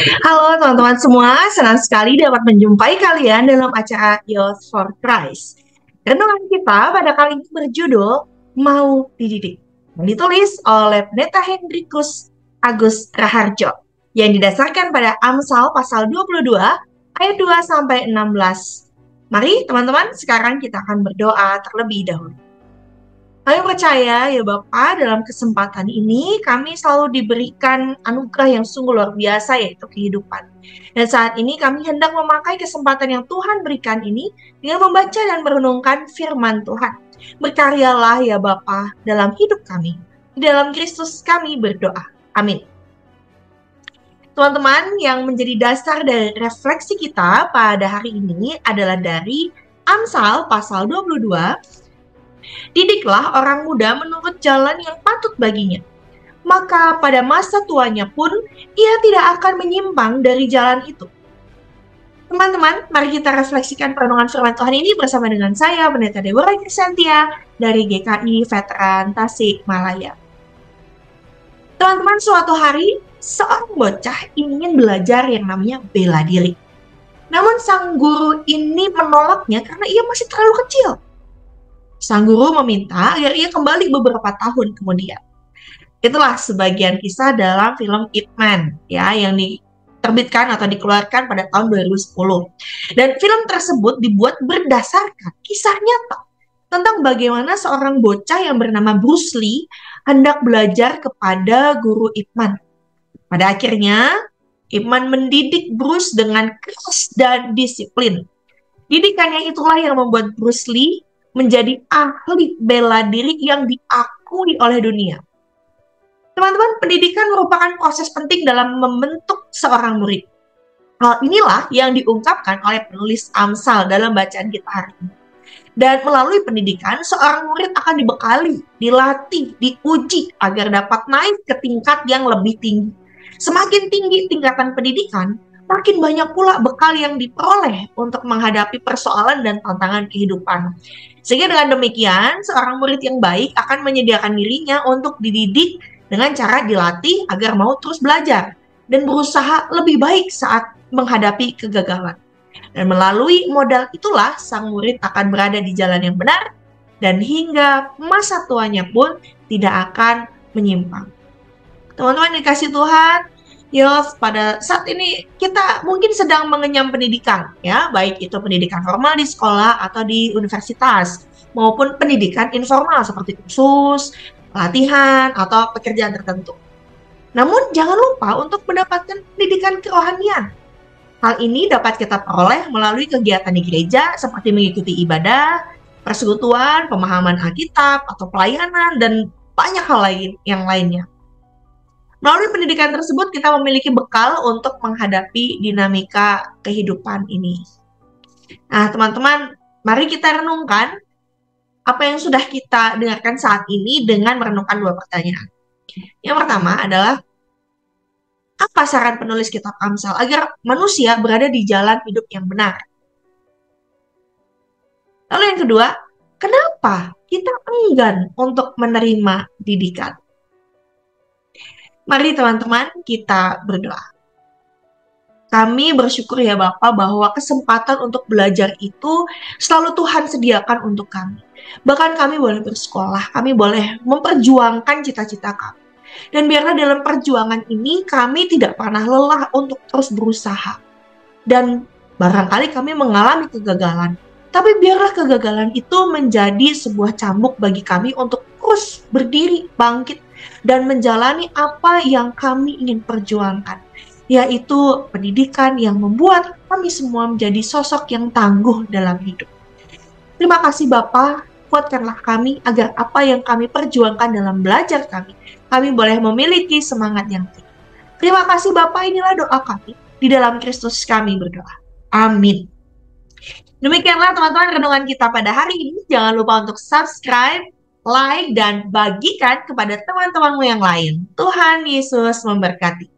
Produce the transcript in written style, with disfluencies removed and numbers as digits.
Halo teman-teman semua, senang sekali dapat menjumpai kalian dalam acara Youth for Christ. Renungan kita pada kali ini berjudul Mau Dididik, yang ditulis oleh Pendeta Hendrikus Agus Raharjo, yang didasarkan pada Amsal pasal 22 ayat 2 sampai 16. Mari teman-teman, sekarang kita akan berdoa terlebih dahulu. Kami percaya ya Bapak, dalam kesempatan ini kami selalu diberikan anugerah yang sungguh luar biasa, yaitu kehidupan. Dan saat ini kami hendak memakai kesempatan yang Tuhan berikan ini dengan membaca dan merenungkan firman Tuhan. Berkaryalah ya Bapa dalam hidup kami. Di dalam Kristus kami berdoa. Amin. Teman-teman, yang menjadi dasar dari refleksi kita pada hari ini adalah dari Amsal pasal 22. Didiklah orang muda menurut jalan yang patut baginya. Maka pada masa tuanya pun ia tidak akan menyimpang dari jalan itu. Teman-teman, mari kita refleksikan perenungan firman Tuhan ini bersama dengan saya, Pendeta Deborah Krisantia dari GKI Veteran Tasikmalaya. Teman-teman, suatu hari seorang bocah ingin belajar yang namanya bela diri. Namun sang guru ini menolaknya karena ia masih terlalu kecil. Sang guru meminta agar ia kembali beberapa tahun kemudian. Itulah sebagian kisah dalam film Ip Man, ya, yang diterbitkan atau dikeluarkan pada tahun 2010. Dan film tersebut dibuat berdasarkan kisah nyata tentang bagaimana seorang bocah yang bernama Bruce Lee hendak belajar kepada guru Ip Man. Pada akhirnya, Ip Man mendidik Bruce dengan keras dan disiplin. Didikannya itulah yang membuat Bruce Lee menjadi ahli bela diri yang diakui oleh dunia. Teman-teman, pendidikan merupakan proses penting dalam membentuk seorang murid. Hal inilah yang diungkapkan oleh penulis Amsal dalam bacaan kita hari ini. Dan melalui pendidikan, seorang murid akan dibekali, dilatih, diuji agar dapat naik ke tingkat yang lebih tinggi. Semakin tinggi tingkatan pendidikan, makin banyak pula bekal yang diperoleh untuk menghadapi persoalan dan tantangan kehidupan. Sehingga dengan demikian, seorang murid yang baik akan menyediakan dirinya untuk dididik dengan cara dilatih agar mau terus belajar dan berusaha lebih baik saat menghadapi kegagalan. Dan melalui modal itulah sang murid akan berada di jalan yang benar dan hingga masa tuanya pun tidak akan menyimpang. Teman-teman dikasih Tuhan, pada saat ini kita mungkin sedang mengenyam pendidikan, ya, baik itu pendidikan formal di sekolah atau di universitas, maupun pendidikan informal seperti kursus, pelatihan, atau pekerjaan tertentu. Namun jangan lupa untuk mendapatkan pendidikan kerohanian. Hal ini dapat kita peroleh melalui kegiatan di gereja seperti mengikuti ibadah, persekutuan, pemahaman Alkitab, atau pelayanan, dan banyak hal lain yang lainnya. Melalui pendidikan tersebut, kita memiliki bekal untuk menghadapi dinamika kehidupan ini. Nah, teman-teman, mari kita renungkan apa yang sudah kita dengarkan saat ini dengan merenungkan dua pertanyaan. Yang pertama adalah, apa saran penulis kitab Amsal agar manusia berada di jalan hidup yang benar? Lalu yang kedua, kenapa kita enggan untuk menerima didikan? Mari teman-teman kita berdoa. Kami bersyukur ya Bapa bahwa kesempatan untuk belajar itu selalu Tuhan sediakan untuk kami. Bahkan kami boleh bersekolah, kami boleh memperjuangkan cita-cita kami. Dan biarlah dalam perjuangan ini kami tidak pernah lelah untuk terus berusaha. Dan barangkali kami mengalami kegagalan. Tapi biarlah kegagalan itu menjadi sebuah cambuk bagi kami untuk terus berdiri, bangkit, dan menjalani apa yang kami ingin perjuangkan, yaitu pendidikan yang membuat kami semua menjadi sosok yang tangguh dalam hidup. Terima kasih Bapa, kuatkanlah kami agar apa yang kami perjuangkan dalam belajar kami boleh memiliki semangat yang tinggi. Terima kasih Bapa, inilah doa kami, di dalam Kristus kami berdoa. Amin. Demikianlah teman-teman renungan kita pada hari ini. Jangan lupa untuk subscribe, like, dan bagikan kepada teman-temanmu yang lain. Tuhan Yesus memberkati.